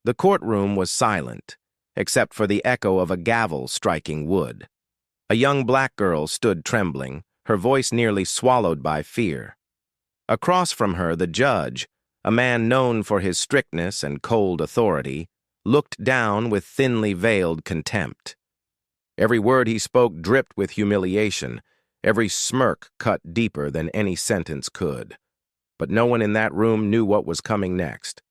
The courtroom was silent, except for the echo of a gavel striking wood. A young black girl stood trembling, her voice nearly swallowed by fear. Across from her, the judge, a man known for his strictness and cold authority, looked down with thinly veiled contempt. Every word he spoke dripped with humiliation, every smirk cut deeper than any sentence could. But no one in that room knew what was coming next.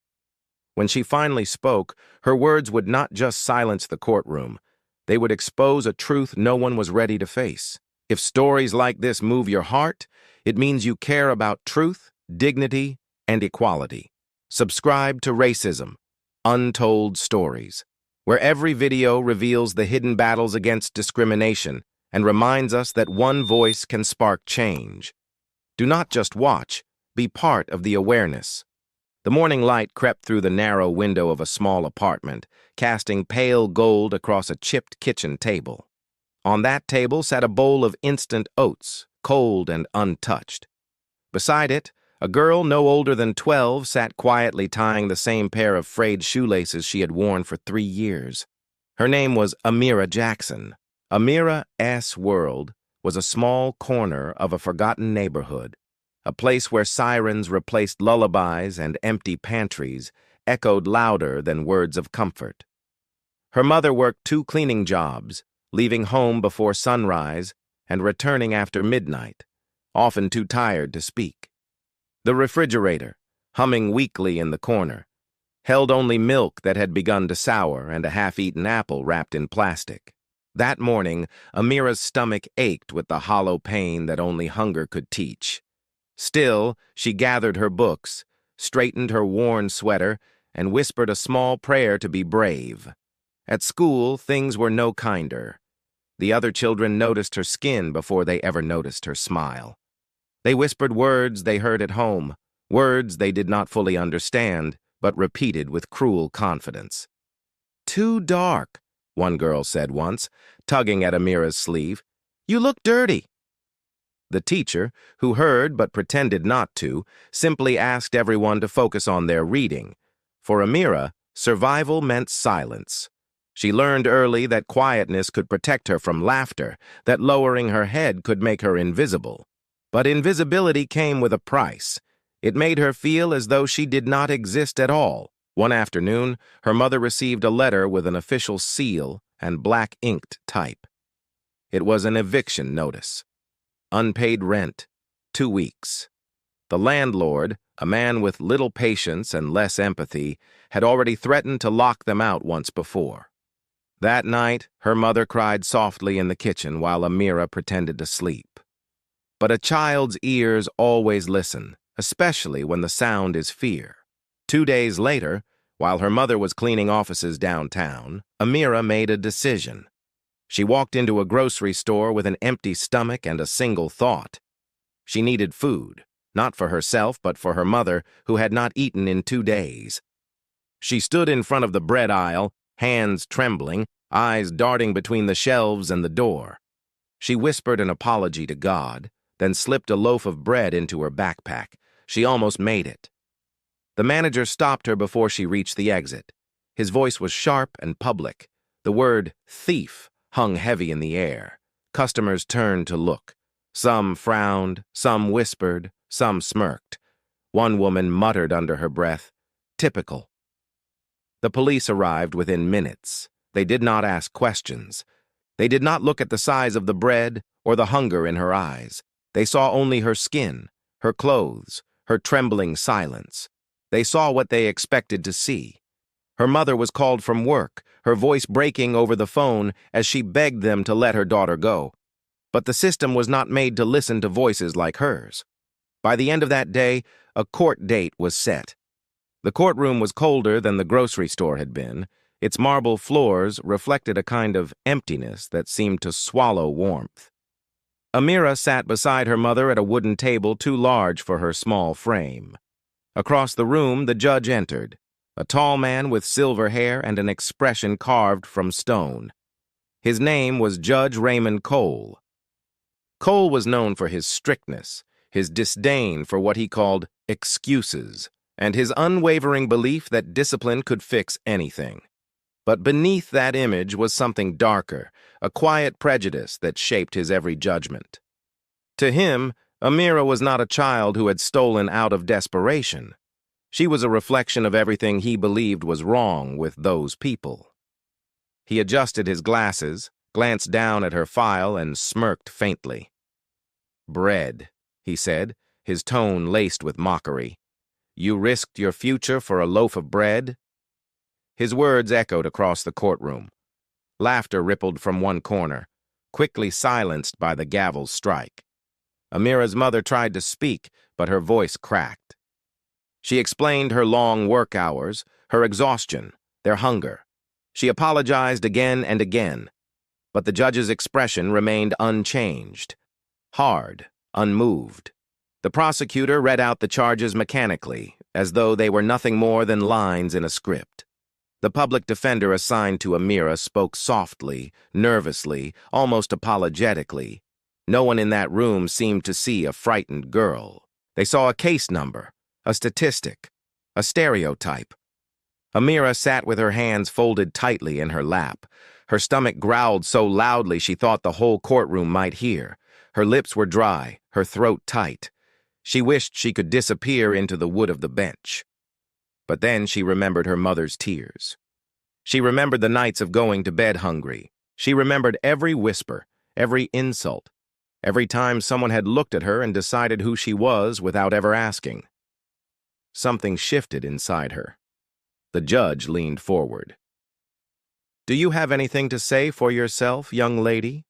When she finally spoke, her words would not just silence the courtroom, they would expose a truth no one was ready to face. If stories like this move your heart, it means you care about truth, dignity, and equality. Subscribe to Racism, Untold Stories, where every video reveals the hidden battles against discrimination and reminds us that one voice can spark change. Do not just watch, be part of the awareness. The morning light crept through the narrow window of a small apartment, casting pale gold across a chipped kitchen table. On that table sat a bowl of instant oats, cold and untouched. Beside it, a girl no older than 12 sat quietly tying the same pair of frayed shoelaces she had worn for 3 years. Her name was Amira Jackson. Amira's world was a small corner of a forgotten neighborhood, a place where sirens replaced lullabies and empty pantries echoed louder than words of comfort. Her mother worked 2 cleaning jobs, leaving home before sunrise and returning after midnight, often too tired to speak. The refrigerator, humming weakly in the corner, held only milk that had begun to sour and a half-eaten apple wrapped in plastic. That morning, Amira's stomach ached with the hollow pain that only hunger could teach. Still, she gathered her books, straightened her worn sweater, and whispered a small prayer to be brave. At school, things were no kinder. The other children noticed her skin before they ever noticed her smile. They whispered words they heard at home, words they did not fully understand, but repeated with cruel confidence. "Too dark," one girl said once, tugging at Amira's sleeve. "You look dirty." The teacher, who heard but pretended not to, simply asked everyone to focus on their reading. For Amira, survival meant silence. She learned early that quietness could protect her from laughter, that lowering her head could make her invisible. But invisibility came with a price. It made her feel as though she did not exist at all. One afternoon, her mother received a letter with an official seal and black-inked type. It was an eviction notice. Unpaid rent, 2 weeks. The landlord, a man with little patience and less empathy, had already threatened to lock them out once before. That night, her mother cried softly in the kitchen while Amira pretended to sleep. But a child's ears always listen, especially when the sound is fear. 2 days later, while her mother was cleaning offices downtown, Amira made a decision. She walked into a grocery store with an empty stomach and a single thought. She needed food, not for herself but for her mother, who had not eaten in 2 days. She stood in front of the bread aisle, hands trembling, eyes darting between the shelves and the door. She whispered an apology to God, then slipped a loaf of bread into her backpack. She almost made it. The manager stopped her before she reached the exit. His voice was sharp and public. The word thief hung heavy in the air. Customers turned to look. Some frowned, some whispered, some smirked. One woman muttered under her breath, "Typical." The police arrived within minutes. They did not ask questions. They did not look at the size of the bread or the hunger in her eyes. They saw only her skin, her clothes, her trembling silence. They saw what they expected to see. Her mother was called from work, her voice breaking over the phone as she begged them to let her daughter go. But the system was not made to listen to voices like hers. By the end of that day, a court date was set. The courtroom was colder than the grocery store had been. Its marble floors reflected a kind of emptiness that seemed to swallow warmth. Amira sat beside her mother at a wooden table too large for her small frame. Across the room, the judge entered, a tall man with silver hair and an expression carved from stone. His name was Judge Raymond Cole. Cole was known for his strictness, his disdain for what he called excuses, and his unwavering belief that discipline could fix anything. But beneath that image was something darker, a quiet prejudice that shaped his every judgment. To him, Amira was not a child who had stolen out of desperation. She was a reflection of everything he believed was wrong with those people. He adjusted his glasses, glanced down at her file, and smirked faintly. "Bread," he said, his tone laced with mockery. "You risked your future for a loaf of bread?" His words echoed across the courtroom. Laughter rippled from one corner, quickly silenced by the gavel's strike. Amira's mother tried to speak, but her voice cracked. She explained her long work hours, her exhaustion, their hunger. She apologized again and again, but the judge's expression remained unchanged, hard, unmoved. The prosecutor read out the charges mechanically, as though they were nothing more than lines in a script. The public defender assigned to Amira spoke softly, nervously, almost apologetically. No one in that room seemed to see a frightened girl. They saw a case number, a statistic, a stereotype. Amira sat with her hands folded tightly in her lap. Her stomach growled so loudly she thought the whole courtroom might hear. Her lips were dry, her throat tight. She wished she could disappear into the wood of the bench. But then she remembered her mother's tears. She remembered the nights of going to bed hungry. She remembered every whisper, every insult, every time someone had looked at her and decided who she was without ever asking. Something shifted inside her. The judge leaned forward. "Do you have anything to say for yourself, young lady?"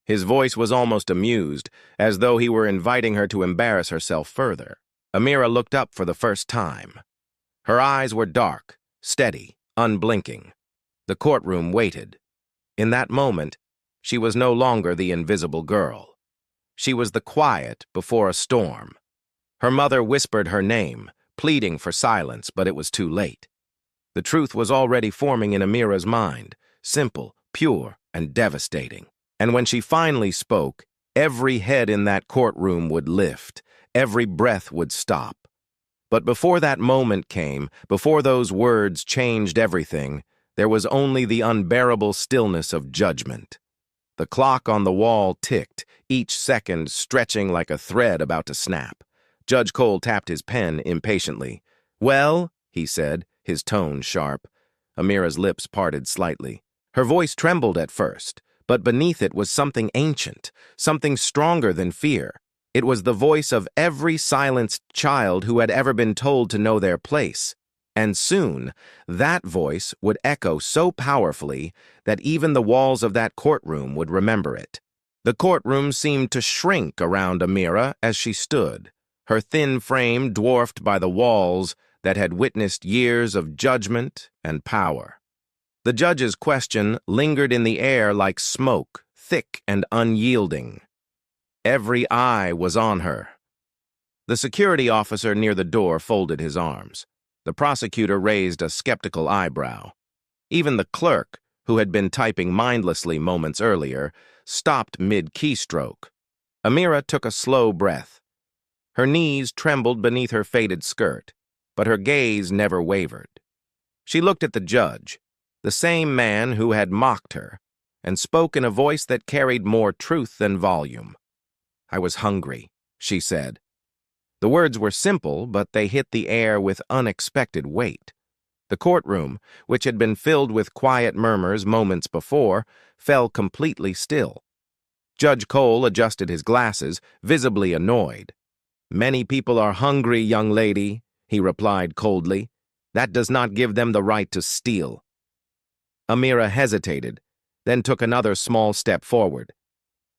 His voice was almost amused, as though he were inviting her to embarrass herself further. Amira looked up for the first time. Her eyes were dark, steady, unblinking. The courtroom waited. In that moment, she was no longer the invisible girl. She was the quiet before a storm. Her mother whispered her name, pleading for silence, but it was too late. The truth was already forming in Amira's mind, simple, pure, and devastating. And when she finally spoke, every head in that courtroom would lift, every breath would stop. But before that moment came, before those words changed everything, there was only the unbearable stillness of judgment. The clock on the wall ticked, each second stretching like a thread about to snap. Judge Cole tapped his pen impatiently. "Well," he said, his tone sharp. Amira's lips parted slightly. Her voice trembled at first, but beneath it was something ancient, something stronger than fear. It was the voice of every silenced child who had ever been told to know their place. And soon, that voice would echo so powerfully that even the walls of that courtroom would remember it. The courtroom seemed to shrink around Amira as she stood, her thin frame dwarfed by the walls that had witnessed years of judgment and power. The judge's question lingered in the air like smoke, thick and unyielding. Every eye was on her. The security officer near the door folded his arms. The prosecutor raised a skeptical eyebrow. Even the clerk, who had been typing mindlessly moments earlier, stopped mid-keystroke. Amira took a slow breath. Her knees trembled beneath her faded skirt, but her gaze never wavered. She looked at the judge, the same man who had mocked her, and spoke in a voice that carried more truth than volume. "I was hungry," she said. The words were simple, but they hit the air with unexpected weight. The courtroom, which had been filled with quiet murmurs moments before, fell completely still. Judge Cole adjusted his glasses, visibly annoyed. "Many people are hungry, young lady," he replied coldly. "That does not give them the right to steal." Amira hesitated, then took another small step forward.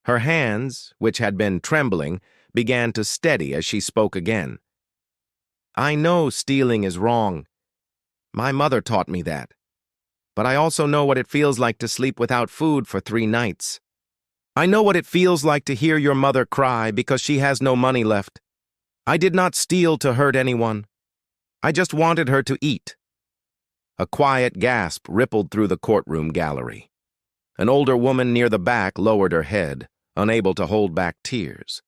Her hands, which had been trembling, began to steady as she spoke again. "I know stealing is wrong. My mother taught me that. But I also know what it feels like to sleep without food for 3 nights. I know what it feels like to hear your mother cry because she has no money left. I did not steal to hurt anyone. I just wanted her to eat." A quiet gasp rippled through the courtroom gallery. An older woman near the back lowered her head, unable to hold back tears.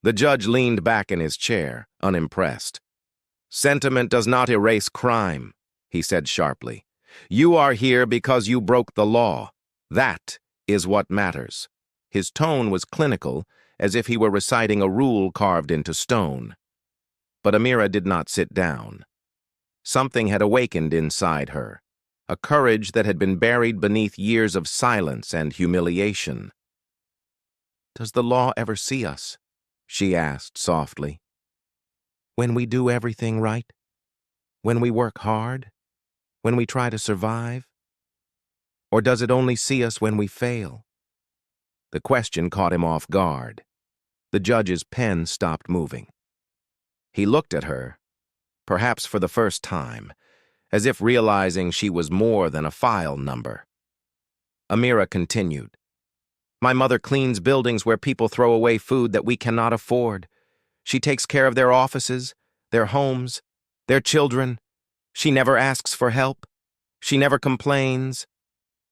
The judge leaned back in his chair, unimpressed. Sentiment does not erase crime, he said sharply. You are here because you broke the law. That is what matters. His tone was clinical, as if he were reciting a rule carved into stone. But Amira did not sit down. Something had awakened inside her, a courage that had been buried beneath years of silence and humiliation. Does the law ever see us? She asked softly. When we do everything right? When we work hard? When we try to survive? Or does it only see us when we fail? The question caught him off guard. The judge's pen stopped moving. He looked at her, perhaps for the first time, as if realizing she was more than a file number. Amira continued. My mother cleans buildings where people throw away food that we cannot afford. She takes care of their offices, their homes, their children. She never asks for help. She never complains.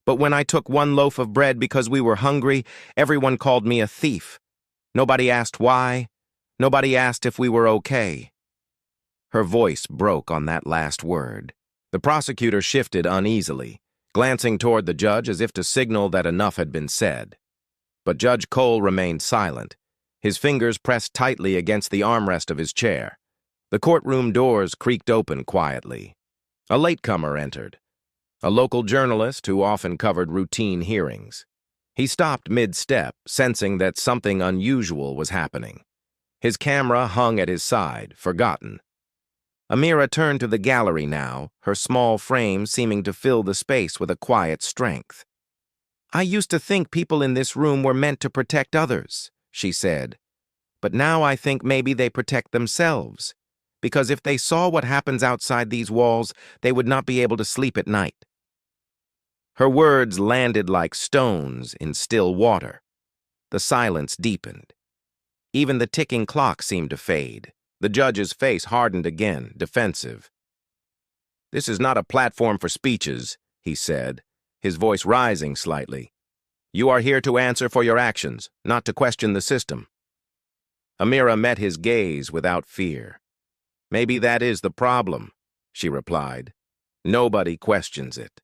But when I took one loaf of bread because we were hungry, everyone called me a thief. Nobody asked why. Nobody asked if we were okay. Her voice broke on that last word. The prosecutor shifted uneasily, glancing toward the judge as if to signal that enough had been said. But Judge Cole remained silent, his fingers pressed tightly against the armrest of his chair. The courtroom doors creaked open quietly. A latecomer entered, a local journalist who often covered routine hearings. He stopped mid-step, sensing that something unusual was happening. His camera hung at his side, forgotten. Amira turned to the gallery now, her small frame seeming to fill the space with a quiet strength. I used to think people in this room were meant to protect others, she said. But now I think maybe they protect themselves, because if they saw what happens outside these walls, they would not be able to sleep at night. Her words landed like stones in still water. The silence deepened. Even the ticking clock seemed to fade. The judge's face hardened again, defensive. This is not a platform for speeches, he said, his voice rising slightly. You are here to answer for your actions, not to question the system. Amira met his gaze without fear. Maybe that is the problem, she replied. Nobody questions it.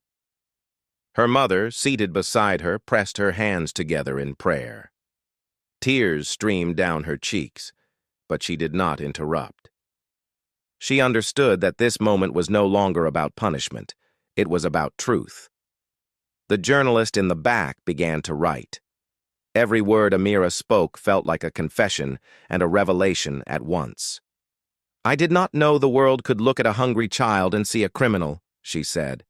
Her mother, seated beside her, pressed her hands together in prayer. Tears streamed down her cheeks, but she did not interrupt. She understood that this moment was no longer about punishment. It was about truth. The journalist in the back began to write. Every word Amira spoke felt like a confession and a revelation at once. I did not know the world could look at a hungry child and see a criminal, she said.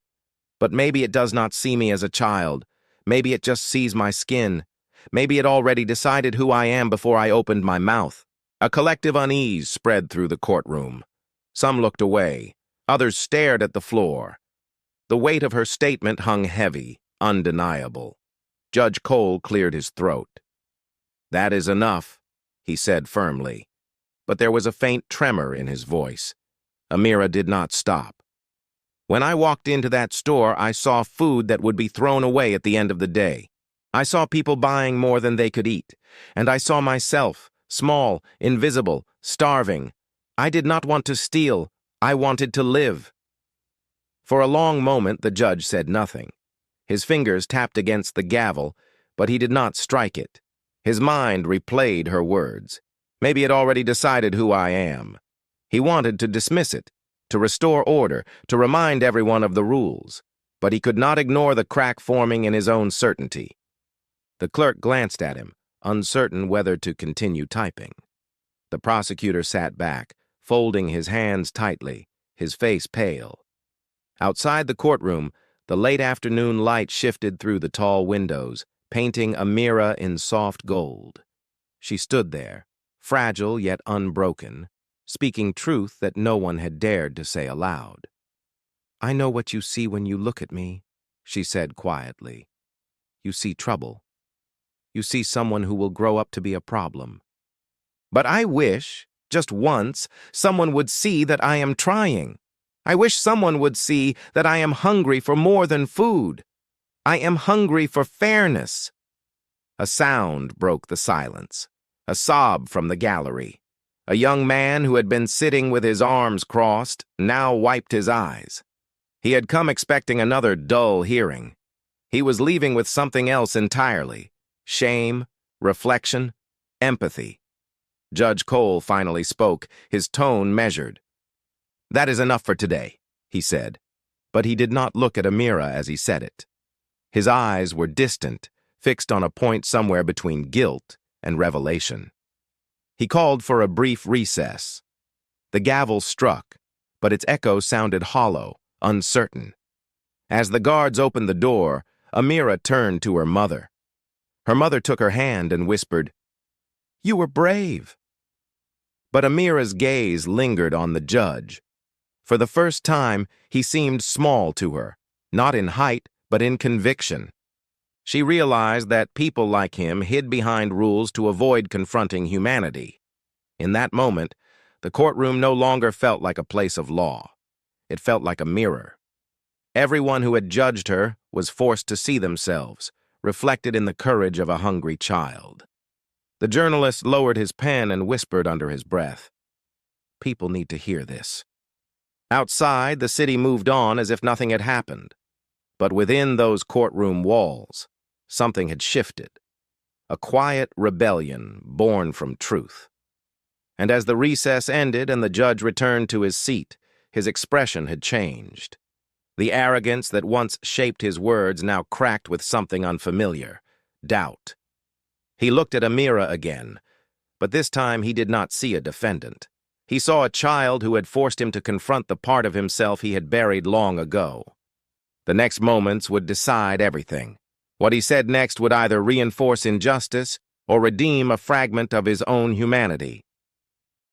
But maybe it does not see me as a child. Maybe it just sees my skin. Maybe it already decided who I am before I opened my mouth. A collective unease spread through the courtroom. Some looked away. Others stared at the floor. The weight of her statement hung heavy, undeniable. Judge Cole cleared his throat. That is enough, he said firmly. But there was a faint tremor in his voice. Amira did not stop. When I walked into that store, I saw food that would be thrown away at the end of the day. I saw people buying more than they could eat. And I saw myself, small, invisible, starving. I did not want to steal. I wanted to live. For a long moment, the judge said nothing. His fingers tapped against the gavel, but he did not strike it. His mind replayed her words. Maybe it already decided who I am. He wanted to dismiss it, to restore order, to remind everyone of the rules. But he could not ignore the crack forming in his own certainty. The clerk glanced at him, uncertain whether to continue typing. The prosecutor sat back, folding his hands tightly, his face pale. Outside the courtroom, the late afternoon light shifted through the tall windows, painting Amira in soft gold. She stood there, fragile yet unbroken, speaking truth that no one had dared to say aloud. I know what you see when you look at me, she said quietly. You see trouble. You see someone who will grow up to be a problem. But I wish, just once, someone would see that I am trying. I wish someone would see that I am hungry for more than food. I am hungry for fairness. A sound broke the silence, a sob from the gallery. A young man who had been sitting with his arms crossed now wiped his eyes. He had come expecting another dull hearing. He was leaving with something else entirely: shame, reflection, empathy. Judge Cole finally spoke, his tone measured. "That is enough for today," he said, but he did not look at Amira as he said it. His eyes were distant, fixed on a point somewhere between guilt and revelation. He called for a brief recess. The gavel struck, but its echo sounded hollow, uncertain. As the guards opened the door, Amira turned to her mother. Her mother took her hand and whispered, "You were brave." But Amira's gaze lingered on the judge. For the first time, he seemed small to her, not in height, but in conviction. She realized that people like him hid behind rules to avoid confronting humanity. In that moment, the courtroom no longer felt like a place of law. It felt like a mirror. Everyone who had judged her was forced to see themselves, reflected in the courage of a hungry child. The journalist lowered his pen and whispered under his breath, "People need to hear this." Outside, the city moved on as if nothing had happened. But within those courtroom walls, something had shifted. A quiet rebellion born from truth. And as the recess ended and the judge returned to his seat, his expression had changed. The arrogance that once shaped his words now cracked with something unfamiliar: doubt. He looked at Amira again, but this time he did not see a defendant. He saw a child who had forced him to confront the part of himself he had buried long ago. The next moments would decide everything. What he said next would either reinforce injustice or redeem a fragment of his own humanity.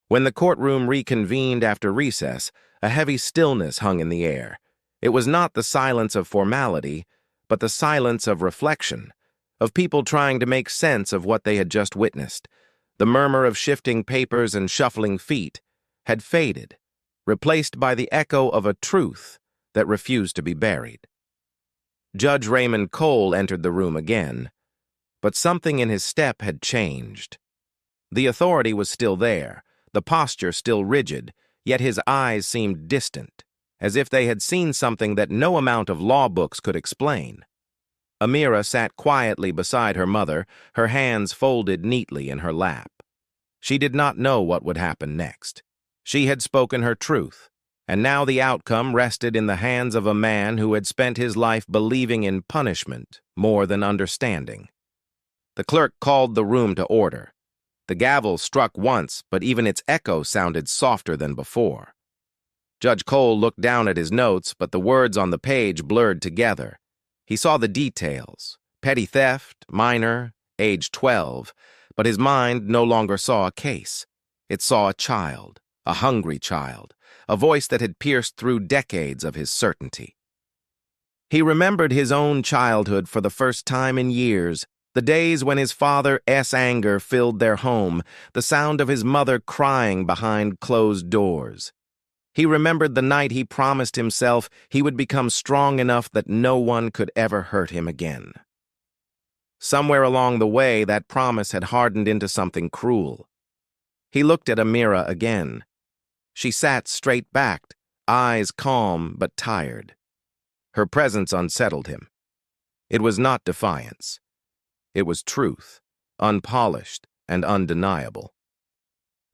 When the courtroom reconvened after recess, a heavy stillness hung in the air. It was not the silence of formality, but the silence of reflection, of people trying to make sense of what they had just witnessed. The murmur of shifting papers and shuffling feet had faded, replaced by the echo of a truth that refused to be buried. Judge Raymond Cole entered the room again, but something in his step had changed. The authority was still there, the posture still rigid, yet his eyes seemed distant, as if they had seen something that no amount of law books could explain. Amira sat quietly beside her mother, her hands folded neatly in her lap. She did not know what would happen next. She had spoken her truth, and now the outcome rested in the hands of a man who had spent his life believing in punishment more than understanding. The clerk called the room to order. The gavel struck once, but even its echo sounded softer than before. Judge Cole looked down at his notes, but the words on the page blurred together. He saw the details: petty theft, minor, age 12, but his mind no longer saw a case. It saw a child, a hungry child, a voice that had pierced through decades of his certainty. He remembered his own childhood for the first time in years, the days when his father's anger filled their home, the sound of his mother crying behind closed doors. He remembered the night he promised himself he would become strong enough that no one could ever hurt him again. Somewhere along the way, that promise had hardened into something cruel. He looked at Amira again. She sat straight-backed, eyes calm but tired. Her presence unsettled him. It was not defiance. It was truth, unpolished and undeniable.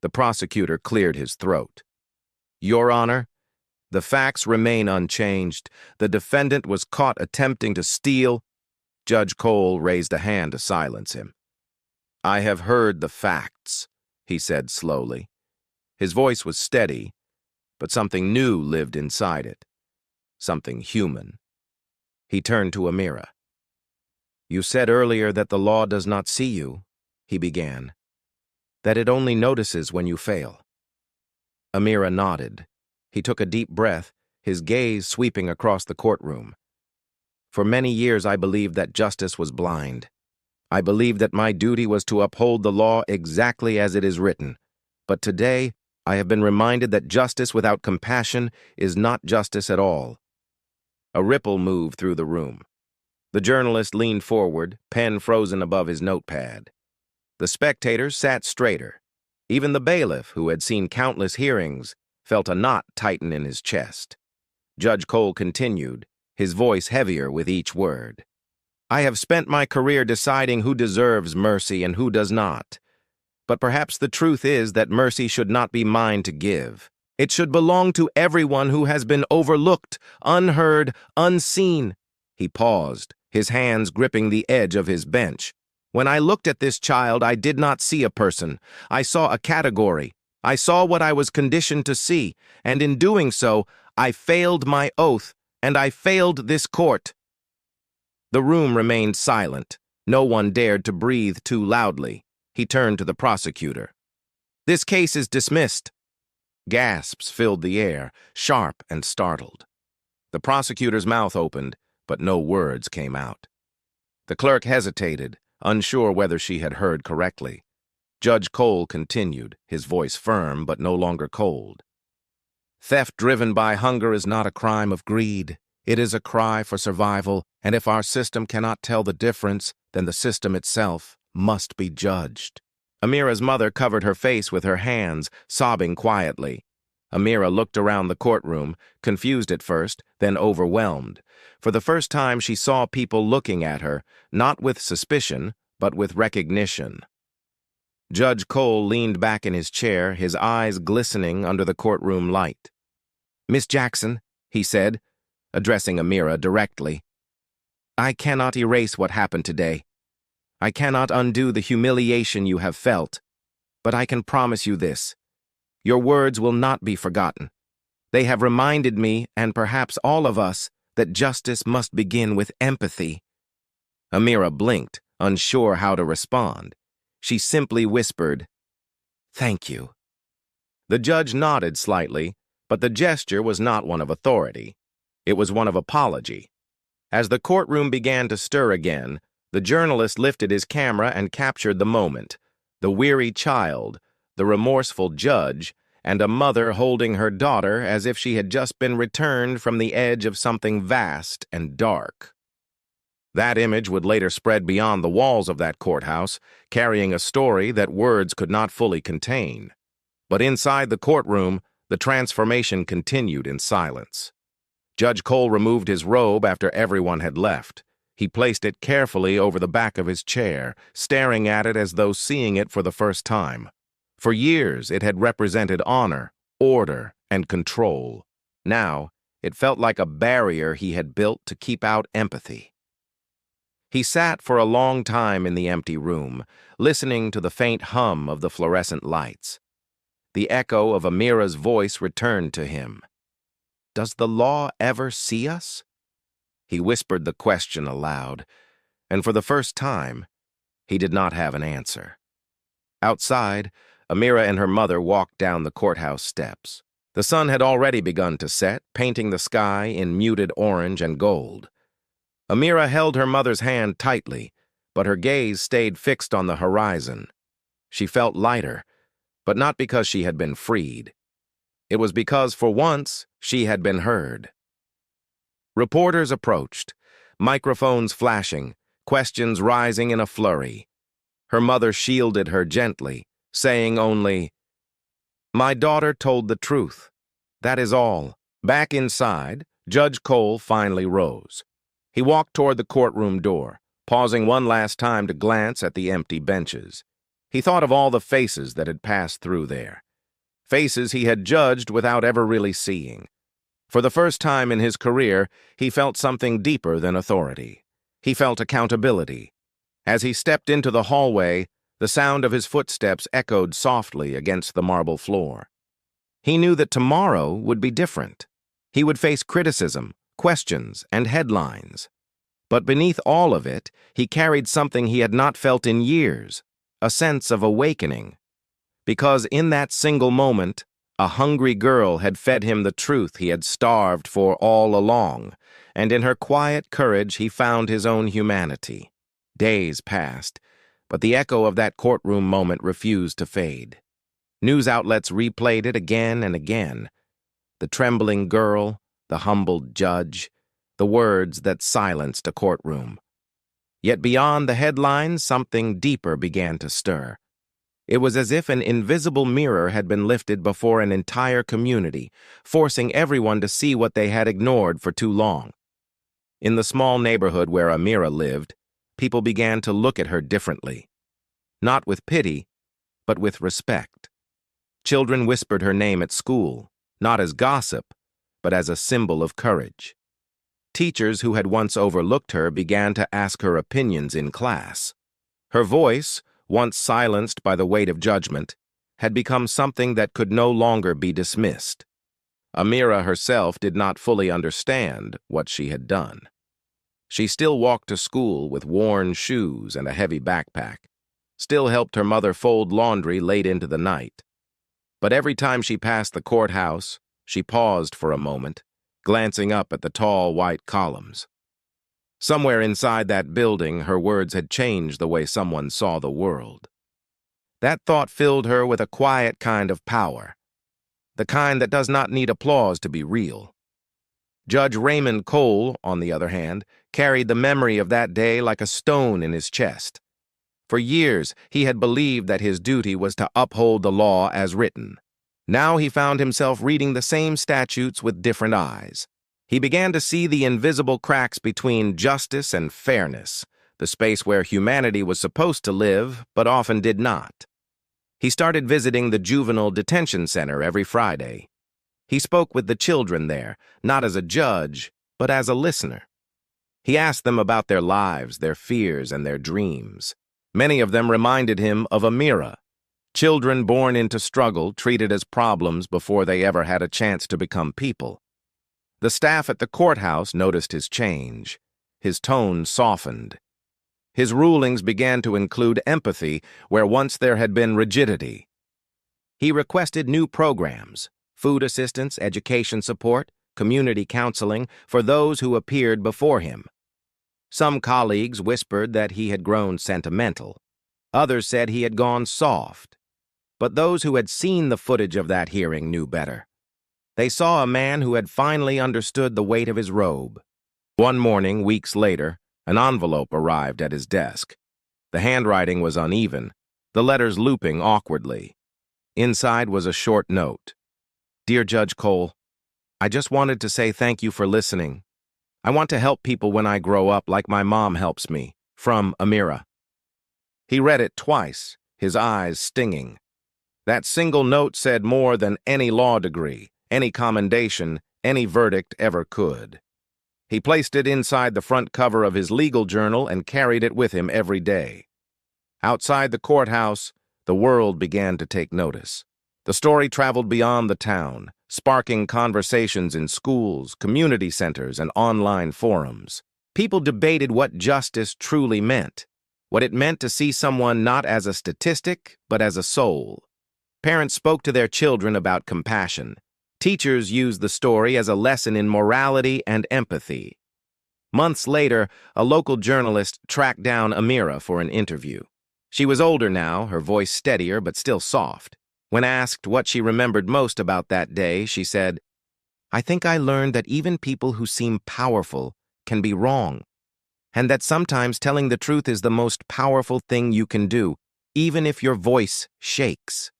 The prosecutor cleared his throat. "Your Honor, the facts remain unchanged. The defendant was caught attempting to steal." Judge Cole raised a hand to silence him. "I have heard the facts," he said slowly. His voice was steady, but something new lived inside it, something human. He turned to Amira. "You said earlier that the law does not see you," he began, "that it only notices when you fail." Amira nodded. He took a deep breath, his gaze sweeping across the courtroom. "For many years I believed that justice was blind. I believed that my duty was to uphold the law exactly as it is written. But today, I have been reminded that justice without compassion is not justice at all." A ripple moved through the room. The journalist leaned forward, pen frozen above his notepad. The spectators sat straighter. Even the bailiff, who had seen countless hearings, felt a knot tighten in his chest. Judge Cole continued, his voice heavier with each word. I have spent my career deciding who deserves mercy and who does not. But perhaps the truth is that mercy should not be mine to give. It should belong to everyone who has been overlooked, unheard, unseen. He paused, his hands gripping the edge of his bench. When I looked at this child, I did not see a person. I saw a category. I saw what I was conditioned to see, and in doing so, I failed my oath, and I failed this court. The room remained silent. No one dared to breathe too loudly. He turned to the prosecutor. This case is dismissed. Gasps filled the air, sharp and startled. The prosecutor's mouth opened, but no words came out. The clerk hesitated, unsure whether she had heard correctly. Judge Cole continued, his voice firm but no longer cold. Theft driven by hunger is not a crime of greed. It is a cry for survival, and if our system cannot tell the difference, then the system itself must be judged. Amira's mother covered her face with her hands, sobbing quietly. Amira looked around the courtroom, confused at first, then overwhelmed. For the first time, she saw people looking at her, not with suspicion, but with recognition. Judge Cole leaned back in his chair, his eyes glistening under the courtroom light. Miss Jackson, he said, addressing Amira directly, I cannot erase what happened today. I cannot undo the humiliation you have felt, but I can promise you this. Your words will not be forgotten. They have reminded me, and perhaps all of us, that justice must begin with empathy. Amira blinked, unsure how to respond. She simply whispered, Thank you. The judge nodded slightly, but the gesture was not one of authority. It was one of apology. As the courtroom began to stir again, the journalist lifted his camera and captured the moment. The weary child, the remorseful judge, and a mother holding her daughter as if she had just been returned from the edge of something vast and dark. That image would later spread beyond the walls of that courthouse, carrying a story that words could not fully contain. But inside the courtroom, the transformation continued in silence. Judge Cole removed his robe after everyone had left. He placed it carefully over the back of his chair, staring at it as though seeing it for the first time. For years, it had represented honor, order, and control. Now, it felt like a barrier he had built to keep out empathy. He sat for a long time in the empty room, listening to the faint hum of the fluorescent lights. The echo of Amira's voice returned to him. Does the law ever see us? He whispered the question aloud, and for the first time, he did not have an answer. Outside, Amira and her mother walked down the courthouse steps. The sun had already begun to set, painting the sky in muted orange and gold. Amira held her mother's hand tightly, but her gaze stayed fixed on the horizon. She felt lighter, but not because she had been freed. It was because, for once, she had been heard. Reporters approached, microphones flashing, questions rising in a flurry. Her mother shielded her gently, saying only, My daughter told the truth. That is all. Back inside, Judge Cole finally rose. He walked toward the courtroom door, pausing one last time to glance at the empty benches. He thought of all the faces that had passed through there. Faces he had judged without ever really seeing. For the first time in his career, he felt something deeper than authority. He felt accountability. As he stepped into the hallway, the sound of his footsteps echoed softly against the marble floor. He knew that tomorrow would be different. He would face criticism, questions, and headlines. But beneath all of it, he carried something he had not felt in years, a sense of awakening. Because in that single moment, a hungry girl had fed him the truth he had starved for all along, and in her quiet courage he found his own humanity. Days passed, but the echo of that courtroom moment refused to fade. News outlets replayed it again and again. The trembling girl, the humbled judge, the words that silenced a courtroom. Yet beyond the headlines, something deeper began to stir. It was as if an invisible mirror had been lifted before an entire community, forcing everyone to see what they had ignored for too long. In the small neighborhood where Amira lived, people began to look at her differently. Not with pity, but with respect. Children whispered her name at school, not as gossip, but as a symbol of courage. Teachers who had once overlooked her began to ask her opinions in class. Her voice, once silenced by the weight of judgment, had become something that could no longer be dismissed. Amira herself did not fully understand what she had done. She still walked to school with worn shoes and a heavy backpack, still helped her mother fold laundry late into the night. But every time she passed the courthouse, she paused for a moment, glancing up at the tall white columns. Somewhere inside that building, her words had changed the way someone saw the world. That thought filled her with a quiet kind of power, the kind that does not need applause to be real. Judge Raymond Cole, on the other hand, carried the memory of that day like a stone in his chest. For years, he had believed that his duty was to uphold the law as written. Now he found himself reading the same statutes with different eyes. He began to see the invisible cracks between justice and fairness, the space where humanity was supposed to live, but often did not. He started visiting the juvenile detention center every Friday. He spoke with the children there, not as a judge, but as a listener. He asked them about their lives, their fears, and their dreams. Many of them reminded him of Amira, children born into struggle treated as problems before they ever had a chance to become people. The staff at the courthouse noticed his change. His tone softened. His rulings began to include empathy where once there had been rigidity. He requested new programs, food assistance, education support, community counseling for those who appeared before him. Some colleagues whispered that he had grown sentimental. Others said he had gone soft. But those who had seen the footage of that hearing knew better. They saw a man who had finally understood the weight of his robe. One morning, weeks later, an envelope arrived at his desk. The handwriting was uneven, the letters looping awkwardly. Inside was a short note. "Dear Judge Cole, I just wanted to say thank you for listening. I want to help people when I grow up like my mom helps me. From Amira." He read it twice, his eyes stinging. That single note said more than any law degree, any commendation, any verdict ever could. He placed it inside the front cover of his legal journal and carried it with him every day. Outside the courthouse, the world began to take notice. The story traveled beyond the town, sparking conversations in schools, community centers, and online forums. People debated what justice truly meant, what it meant to see someone not as a statistic, but as a soul. Parents spoke to their children about compassion. Teachers used the story as a lesson in morality and empathy. Months later, a local journalist tracked down Amira for an interview. She was older now, her voice steadier but still soft. When asked what she remembered most about that day, she said, "I think I learned that even people who seem powerful can be wrong, and that sometimes telling the truth is the most powerful thing you can do, even if your voice shakes."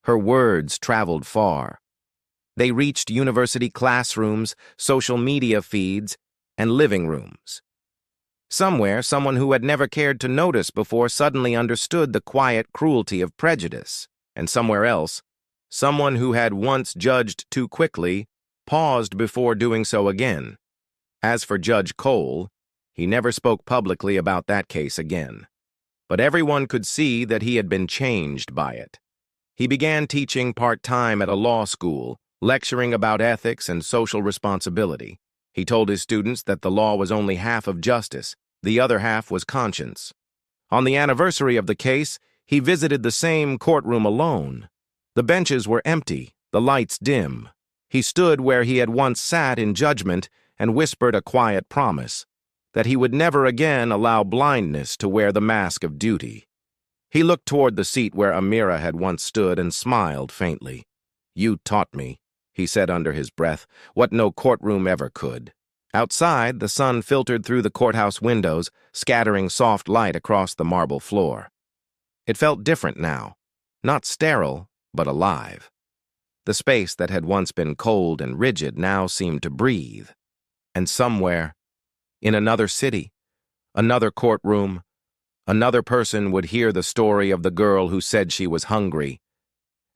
Her words traveled far. They reached university classrooms, social media feeds, and living rooms. Somewhere, someone who had never cared to notice before suddenly understood the quiet cruelty of prejudice. And somewhere else, someone who had once judged too quickly paused before doing so again. As for Judge Cole, he never spoke publicly about that case again. But everyone could see that he had been changed by it. He began teaching part-time at a law school, lecturing about ethics and social responsibility. He told his students that the law was only half of justice, the other half was conscience. On the anniversary of the case, he visited the same courtroom alone. The benches were empty, the lights dim. He stood where he had once sat in judgment and whispered a quiet promise, that he would never again allow blindness to wear the mask of duty. He looked toward the seat where Amira had once stood and smiled faintly. "You taught me," he said under his breath, "what no courtroom ever could." Outside, the sun filtered through the courthouse windows, scattering soft light across the marble floor. It felt different now, not sterile, but alive. The space that had once been cold and rigid now seemed to breathe. And somewhere, in another city, another courtroom, another person would hear the story of the girl who said she was hungry,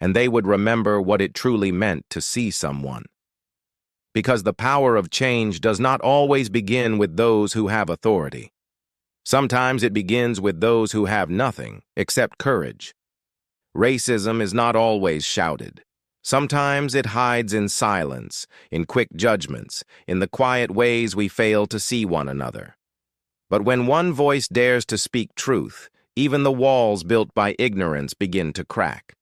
and they would remember what it truly meant to see someone. Because the power of change does not always begin with those who have authority. Sometimes it begins with those who have nothing except courage. Racism is not always shouted. Sometimes it hides in silence, in quick judgments, in the quiet ways we fail to see one another. But when one voice dares to speak truth, even the walls built by ignorance begin to crack.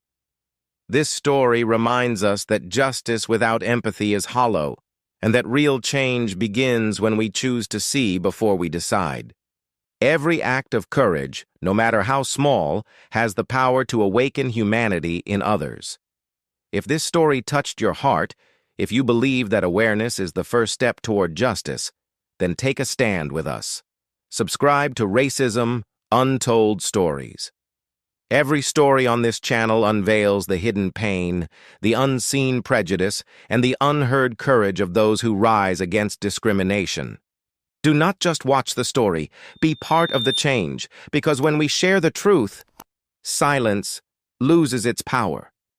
This story reminds us that justice without empathy is hollow, and that real change begins when we choose to see before we decide. Every act of courage, no matter how small, has the power to awaken humanity in others. If this story touched your heart, if you believe that awareness is the first step toward justice, then take a stand with us. Subscribe to Racism Untold Stories. Every story on this channel unveils the hidden pain, the unseen prejudice, and the unheard courage of those who rise against discrimination. Do not just watch the story, be part of the change, because when we share the truth, silence loses its power.